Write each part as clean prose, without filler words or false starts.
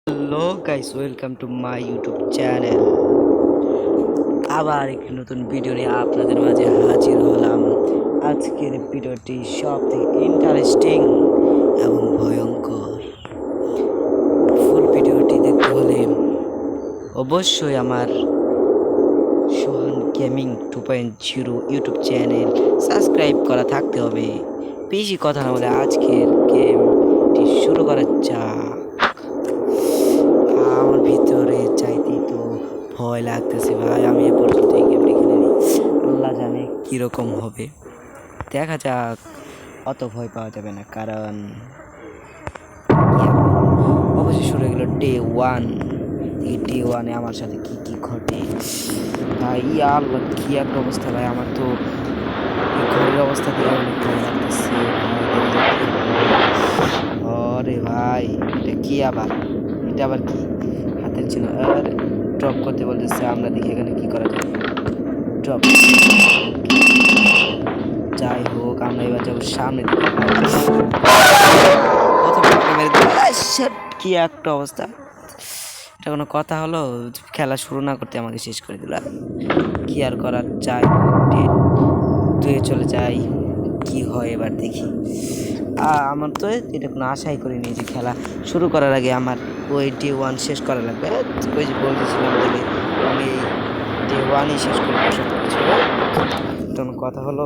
Hello guys, welcome to my YouTube channel. আবার একটি নতুন ভিডিও নিয়ে আপনাদের মাঝে হাজির হলাম। আজকের ভিডিওটি সব থেকে ইন্টারেস্টিং এবং ভয়ঙ্কর। ফুল ভিডিওটি দেখতে হলে অবশ্যই আমার সোহান গেমিং 2.0 ইউটিউব চ্যানেল সাবস্ক্রাইব করা থাকতে হবে। বেশি কথা না বলে আজকের গেমটি শুরু করা যাক। আমার ভিতরে চাইতেই তো ভয় লাগতেছে ভাই। আমি এ পর্যন্ত এই গেমটি খেলিনি, আল্লাহ জানে কীরকম হবে। দেখা যাক। অত ভয় পাওয়া যাবে না, কারণ অবশ্যই শুরু হয়ে গেল ডে ওয়ান। এই ডে ওয়ানে আমার সাথে কি কি ঘটে ভাই, আল্লাহ কি একটা অবস্থা ভাই। আমার তো এই ঘরের অবস্থা থেকে অনেক ভয় লাগতেছে ভাই। আরে ভাই, এটা কি আবার? এটা আবার কি হাতের চিহ্ন? আর ড্রপ করতে বলতেছে। আমরা দেখি এখানে কি করা যায়। ড্রপ। যাই হোক, আমরা এবার যাবো সামনে দিকে। কি একটা অবস্থা! এটা কোনো কথা হলো? খেলা শুরু না করতে আমাকে শেষ করে দিল। কি আর করার, যাই দুয়ে চলে যাই। কি হয় এবার দেখি। আমার তো এটা কোনো আশাই করিনি যে খেলা শুরু করার আগে আমার ওই ডে ওয়ান শেষ করা লাগবে। ওই যে বলতেছিলাম বলে আমি এই ডে ওয়ানই শেষ করে সব কিছু। কোনো কথা হলো?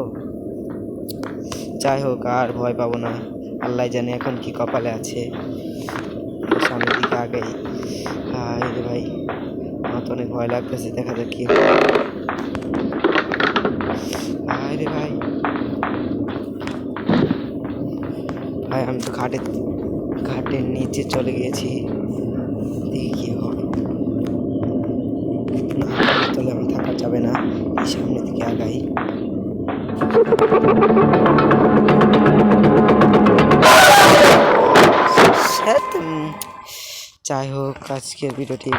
যাই হোক, আর ভয় পাবো না। আল্লাহ জানে এখন কি কপালে আছে। সামনের দিকে আগেই। হায় রে ভাই, আমার তো অনেক ভয় লাগতেছে। দেখা যাক কি। হায় রে ভাই, ভাই আমি তো ঘাটের নিচে চলে গিয়েছি। দেখি কি হয়। তাহলে আমার থাকা যাবে না, এই সামনের দিকে আগাই। যাই হোক, আজকের ভিডিওটি